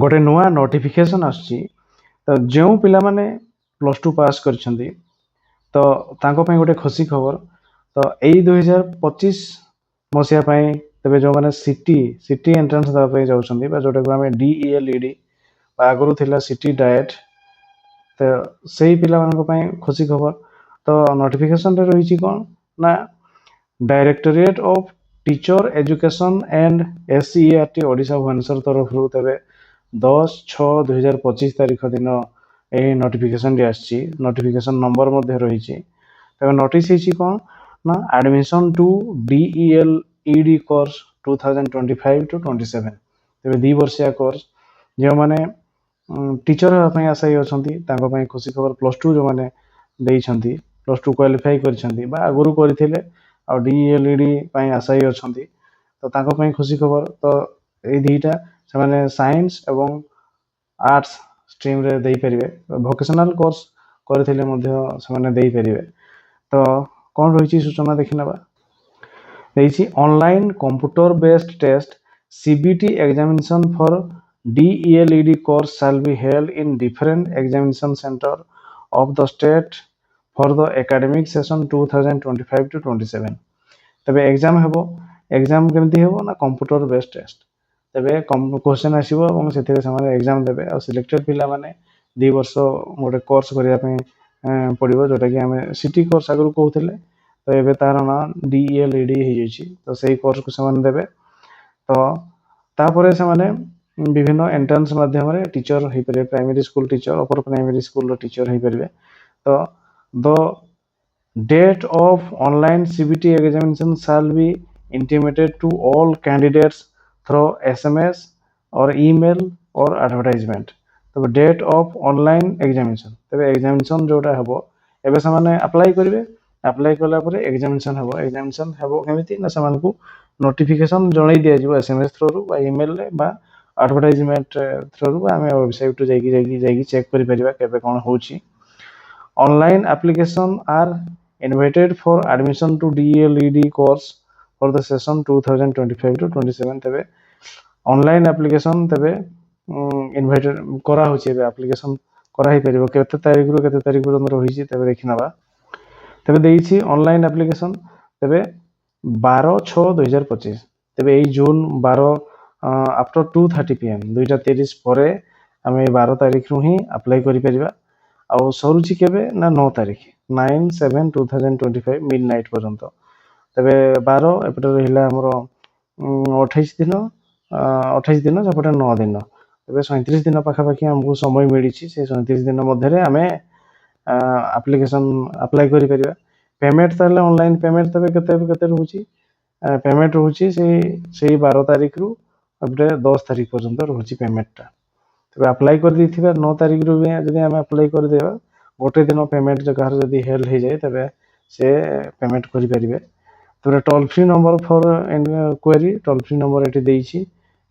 गोटे नुआ नोटिफिकेशन आसची तो जो पिला माने +2 पास करछंती तो तांको पई गोटे खुशी खबर तो एई 2025 मसिया पई तबे जो माने सिटी एंट्रेंस दा पई जाउछंती बा जोटा को हमें DELED आगुरु थिला सिटी डाएट तो सेही पिला मानको पई खुशी खबर तो नोटिफिकेशन रे रहिछि कोन ना directorate of teacher education and SCERT Odisha Bhubaneswar तरफ रु तबे 10/6/2025 तारीख दिन ए नोटिफिकेशन आसची नोटिफिकेशन नंबर मध्ये रहिछि तबे नोटिस हिछि कोन ना admission to DELED course 2025 to 27 तबे 2 वर्षिया कोर्स जो माने टीचर पई आशायी अछंती तांको पई खुशी खबर +2 जो माने देइछंती +2 क्वालिफाई करछंती बा आगुरु करथिले आ DELED पई आशायी अछंती तो तांको पई खुशी खबर तो ए दीटा से माने साइंस एवं आर्ट्स स्ट्रीम रे देई परिबे वोकेशनल कोर्स करथिले मध्ये से माने देई परिबे तो कोन रहिछि सूचना देखिनबा देइछि online computer based test CBT examination for DELED course shall be held in different examination center of the state for the academic session 2025 to 27 तबे एग्जाम हेबो एग्जाम केमती हेबो ना कंप्यूटर बेस्ड टेस्ट तबे क्वेश्चन आसीबो और सेथिरे समाने एग्जाम देबे और सिलेक्टेड पिला माने 2 वर्ष मोटे कोर्स करिया पे पड़िबो जोटा कि हमें सिटी कोर्स आगु कहउथिले तो एबे तार ना DELED हे जैछि तो सेही कोर्स को समान देबे तो तापरे समाने विभिन्न एंट्रेंस माध्यम रे टीचर हे परिबे primary school teacher upper primary school रो टीचर हे परिबे तो the date of online CBT examination shall be intimated to all candidates through SMS or email or advertisement तबे डेट ऑफ ऑनलाइन एग्जामिनेशन तबे एग्जामिनेशन जोटा हबो एबे समाने अप्लाई करिवे अप्लाई कला परे एग्जामिनेशन हबो केमिति ना समान को नोटिफिकेशन जणाई दिया जिवो SMS थ्रू रु बा ईमेल रे बा एडवर्टाइजमेंट थ्रू रु आमे वेबसाइट जाई चेक करि परिबा केबे कोन होउची online application are invited for admission to DELED course for the session 2025 to 27 तबे ऑनलाइन एप्लीकेशन तबे इनवाइटेड करा होची बे एप्लीकेशन करा ही परिबो केते तारीख रु रहिछि तबे देखिनबा तबे देइछि ऑनलाइन एप्लीकेशन तबे 12/6/2025 तबे ए जून 12 आफ्टर 2:30 PM 2:30 परे हमें 12 तारीख रु ही अप्लाई करि परिबा आ सरुची केबे ना 9 तारीख 9/7/2025 मिडनाइट पर्यंत तबे 12 एपटे रहिला हमरो 28 दिन 28 दिन जपटे 9 दिन तबे 37 दिन पाखा पाखी हमको समय मिलिछि से 37 दिन मध्ये रे हमें एप्लीकेशन अप्लाई करि परिबा पेमेंट ताले ऑनलाइन पेमेंट तबे केते रहउची पेमेंट रहउची से 12 तारीख रु एपटे 10 तारीख पर्यंत रहउची पेमेंटटा तबे अप्लाई कर दिथिबा 9 तारीख रु जदि हम अप्लाई कर देबा गोटे दिन पेमेंट जगह जदि हेल हे जाय तबे से पेमेंट करि परिबे तबे toll free number for query toll free number एटी देइछि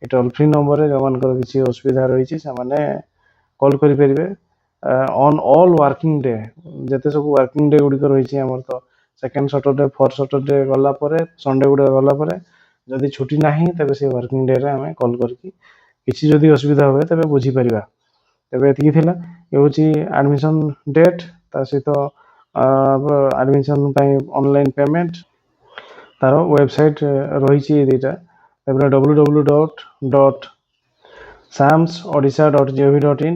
ए टोल फ्री नंबर रे जमान कर किछि असुविधा रहिछि से माने कॉल करि परिबे ऑन ऑल वर्किंग डे जते सब वर्किंग डे गुडी रहिछि हमर तो सेकंड सैटरडे फोर्थ सैटरडे गला परे संडे गुडी गला परे जदि छुट्टी नाही तबे से वर्किंग डे रे हमें कॉल करके किसी जदि असुविधा होबे तबे बुझी परिबा तबे एति थिला ए होची एडमिशन डेट ता सहित एडमिशन पई ऑनलाइन पेमेंट तारो वेबसाइट रहिछि एदिटा तबे www.samsodisha.gov.in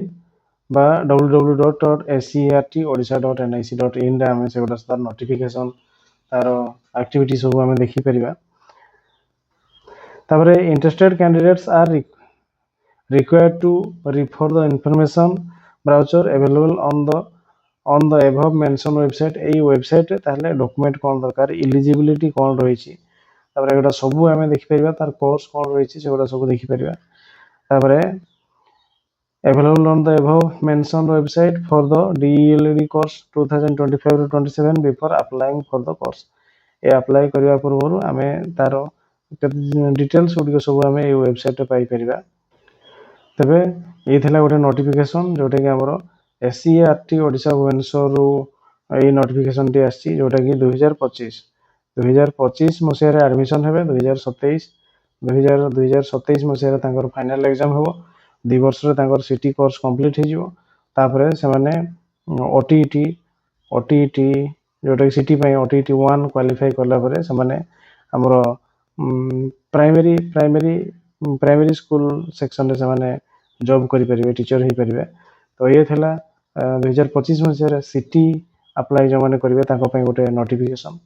बा www.scertodisha.nic.in रे हमें से गोटा नोटिफिकेशन तारो एक्टिविटी सब हमें देखि परिबा तापरे interested candidates are required to refer the information browser available on the above mentioned website A website ताले डॉक्यूमेंट कोन दरकार एलिजिबिलिटी कोन रहिछि तापरे एटा सब हमें देखि परिबा तार कोर्स कोन रहिछि सेगोटा सब देखि परिबा तापरे available on the above mentioned website for the DELED course 2025 to 27 before applying for the course A apply करिया पूर्व हमें तारो डिटेल्स उडी सब हमें ए वेबसाइट पाई परिबा तबे ये थिला गोटे नोटिफिकेशन जोटा कि हमरो SCERT ओडिशा भुवनेश्वर रु ए नोटिफिकेशन टी आछि जोटा कि 2025 मसिया रे एडमिशन हेबे 2027 मसिया रे तांकर फाइनल एग्जाम हेबो 2 ବର୍ଷରେ ତାଙ୍କର ସିଟି କୋର୍ସ କମ୍ପ୍ଲିଟ୍ ହେଇଯିବ ତାପରେ ସେମାନେ ଓଟିଇଟି ଯୋଉଟାକି ସିଟି ପାଇଁ ଓଟିଇଟି 1 କ୍ୱାଲିଫାଇ କଲା ପରେ ସେମାନେ ଆମର ପ୍ରାଇମେରୀ ସ୍କୁଲ ସେକ୍ସନରେ ସେମାନେ ଜବ୍ କରିପାରିବେ ଟିଚର ହେଇପାରିବେ ତ ଇଏ ଥିଲା 2025 ମସିହାରେ ସିଟି ଆପ୍ଲାଏ ଯେଉଁମାନେ କରିବେ ତାଙ୍କ ପାଇଁ ଗୋଟେ ନୋଟିଫିକେସନ୍